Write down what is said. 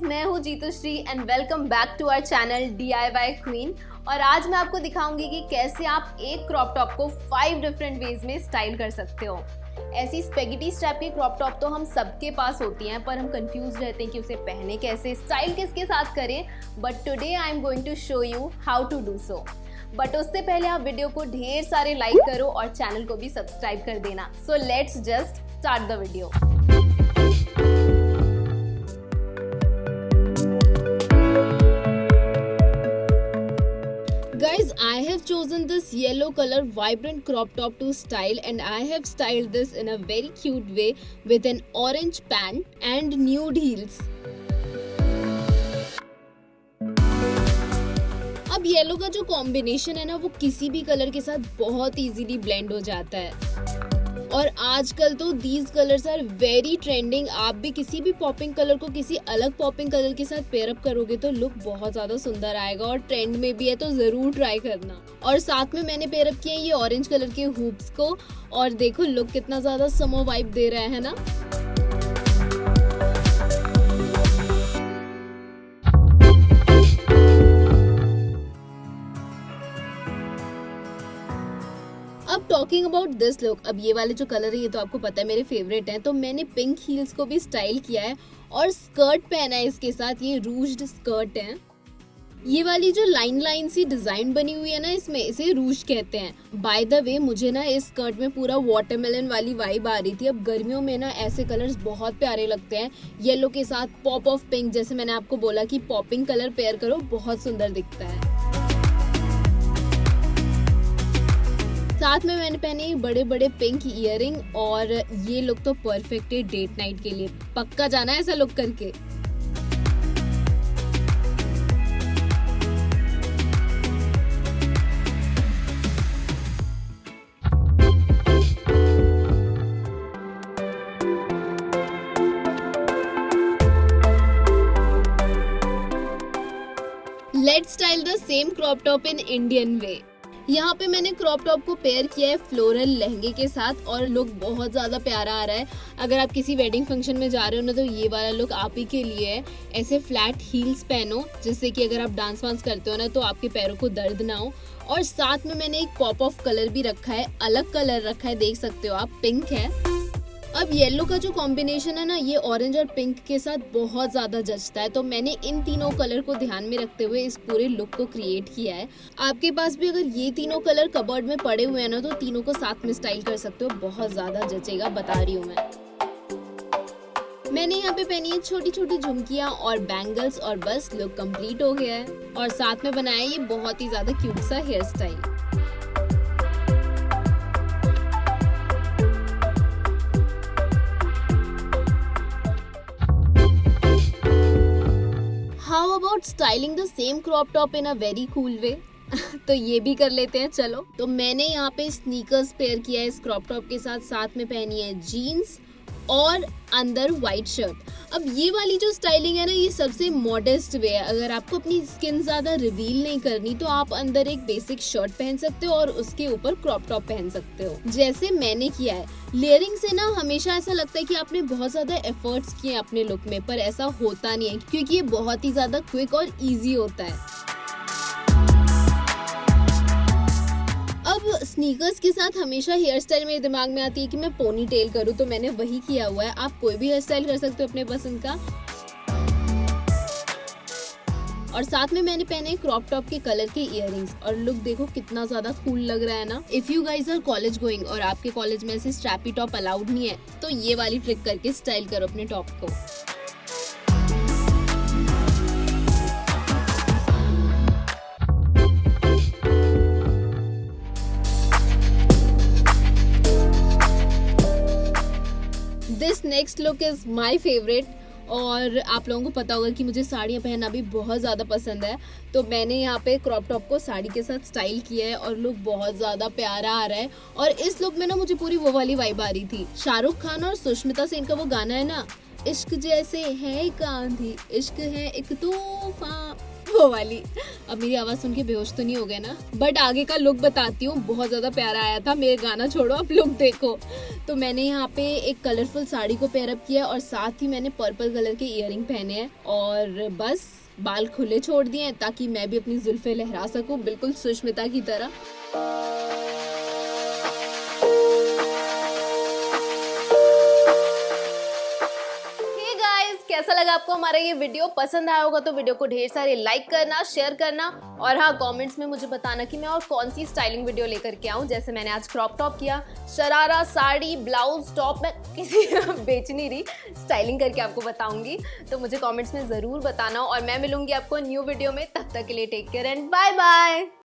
मैं हूँ Jitushree and welcome back to our channel DIY queen. और आज मैं आपको दिखाऊंगी कि कैसे आप एक क्रॉप टॉप को 5 डिफरेंट वेज में स्टाइल कर सकते हो। ऐसी स्पेगेटी स्ट्रैप की क्रॉप टॉप तो हम सबके पास होती हैं, पर हम कंफ्यूज रहते हैं कि उसे पहने कैसे, स्टाइल किसके साथ करें। But today I am going to show you how to do so. But उससे पहले आप वीडियो को ढेर सारे लाइक करो और चैनल को भी सब्सक्राइब कर देना। So let's just start the video. Guys, I have chosen this yellow color vibrant crop top to style, and I have styled this in a very cute way with an orange pant and nude heels. अब yellow का जो combination है ना, वो किसी भी colour के साथ बहुत इजीली ब्लेंड हो जाता है। और आजकल तो these colours are very trending. आप भी किसी भी पॉपिंग कलर को किसी अलग पॉपिंग कलर के साथ पेयर अप करोगे तो लुक बहुत ज्यादा सुंदर आएगा, और ट्रेंड में भी है तो जरूर ट्राई करना। और साथ में मैंने पेयर अप किया ये ऑरेंज कलर के हुप्स को, और देखो लुक कितना ज्यादा समर वाइब दे रहा है ना। अब टॉकिंग अबाउट दिस लुक, अब ये वाले जो कलर है ये तो आपको पता है मेरे फेवरेट हैं, तो मैंने पिंक हील्स को भी स्टाइल किया है और स्कर्ट पहना है इसके साथ। ये रूज्ड स्कर्ट है। ये वाली जो लाइन सी डिजाइन बनी हुई है ना, इसमें इसे रूज कहते हैं। बाय द वे मुझे ना इस स्कर्ट में पूरा वाटरमेलन वाली वाइब आ रही थी। अब गर्मियों में ना ऐसे कलर्स बहुत प्यारे लगते हैं। येलो के साथ पॉप ऑफ पिंक, जैसे मैंने आपको बोला कि पॉपिंग कलर पेयर करो, बहुत सुंदर दिखता है। साथ में मैंने पहने बड़े बड़े पिंक इयररिंग, और ये लुक तो परफेक्ट है डेट नाइट के लिए। पक्का जाना है ऐसा लुक करके। Let's style the same crop top in Indian way. यहाँ पे मैंने क्रॉप टॉप को पेयर किया है फ्लोरल लहंगे के साथ, और लुक बहुत ज्यादा प्यारा आ रहा है। अगर आप किसी वेडिंग फंक्शन में जा रहे हो ना, तो ये वाला लुक आप ही के लिए है। ऐसे फ्लैट हील्स पहनो, जिससे कि अगर आप डांस वांस करते हो ना तो आपके पैरों को दर्द ना हो। और साथ में मैंने एक पॉप ऑफ कलर भी रखा है, अलग कलर रखा है, देख सकते हो आप, पिंक है। अब येलो का जो कॉम्बिनेशन है ना, ये ऑरेंज और पिंक के साथ बहुत ज्यादा जचता है, तो मैंने इन तीनों कलर को ध्यान में रखते हुए इस पूरे लुक को क्रिएट किया है। आपके पास भी अगर ये तीनों कलर कबर्ड में पड़े हुए हैं ना, तो तीनों को साथ में स्टाइल कर सकते हो, बहुत ज्यादा जचेगा, बता रही हूँ मैं। मैंने यहाँ पे पहनी है छोटी छोटी झुमकियाँ और बैंगल्स, और बस लुक कंप्लीट हो गया है। और साथ में बनाया ये बहुत ही ज्यादा क्यूट सा hair style. How about styling the same crop top in a very cool way? तो ये भी कर लेते हैं चलो। तो मैंने यहाँ पे स्नीकर्स पेयर किया है इस क्रॉप टॉप के साथ। साथ में पहनी है जीन्स और अंदर व्हाइट शर्ट। अब ये वाली जो स्टाइलिंग है ना, ये सबसे मॉडेस्ट वे है। अगर आपको अपनी स्किन ज्यादा रिवील नहीं करनी तो आप अंदर एक बेसिक शर्ट पहन सकते हो और उसके ऊपर क्रॉप टॉप पहन सकते हो, जैसे मैंने किया है। लेयरिंग से ना हमेशा ऐसा लगता है कि आपने बहुत ज्यादा एफर्ट्स किए अपने लुक में, पर ऐसा होता नहीं है, क्योंकि ये बहुत ही ज्यादा क्विक और ईजी होता है। अब स्नीकर्स के साथ हमेशा हेयर स्टाइल मेरे दिमाग में आती है कि मैं पोनी टेल करूँ, तो मैंने वही किया हुआ है। आप कोई भी हेयर स्टाइल कर सकते हो अपने पसंद का। और साथ में मैंने पहने क्रॉप टॉप के कलर के इयररिंग्स, और लुक देखो कितना ज्यादा कूल लग रहा है ना। If you guys are college going और आपके कॉलेज में ऐसे स्ट्रैपी टॉप अलाउड नहीं है, तो ये वाली ट्रिक करके स्टाइल करो अपने टॉप को। This next look is my favourite, और आप लोगों को पता होगा कि मुझे साड़ियाँ पहनना भी बहुत ज़्यादा पसंद है, तो मैंने यहाँ पे क्रॉप टॉप को साड़ी के साथ स्टाइल किया है, और लुक बहुत ज़्यादा प्यारा आ रहा है। और इस लुक में ना मुझे पूरी वो वाली वाइब आ रही थी, शाहरुख खान और सुष्मिता सेन का वो गाना है ना, इश्क जैसे है एक आंधी, इश्क है एक तूफान, वो वाली। अब मेरी आवाज सुन के बेहोश तो नहीं हो गए ना? बट आगे का लुक बताती हूँ, बहुत ज्यादा प्यारा आया था। मेरे गाना छोड़ो, आप लुक देखो। तो मैंने यहाँ पे एक कलरफुल साड़ी को पेयर अप किया और साथ ही मैंने पर्पल कलर के इयररिंग पहने हैं और बस बाल खुले छोड़ दिए हैं ताकि मैं भी अपनी जुल्फे लहरा सकूं बिल्कुल सुष्मिता की तरह। कैसा लगा आपको हमारा ये वीडियो? पसंद आया होगा तो वीडियो को ढेर सारे लाइक करना, शेयर करना और हाँ, कमेंट्स में मुझे बताना कि मैं और कौन सी स्टाइलिंग वीडियो लेकर के आऊँ। जैसे मैंने आज क्रॉप टॉप किया, शरारा, साड़ी, ब्लाउज, टॉप, मैं किसी बेच नहीं रही, स्टाइलिंग करके आपको बताऊंगी। तो मुझे कॉमेंट्स में ज़रूर बताना और मैं मिलूंगी आपको न्यू वीडियो में। तब तक के लिए take care and bye bye.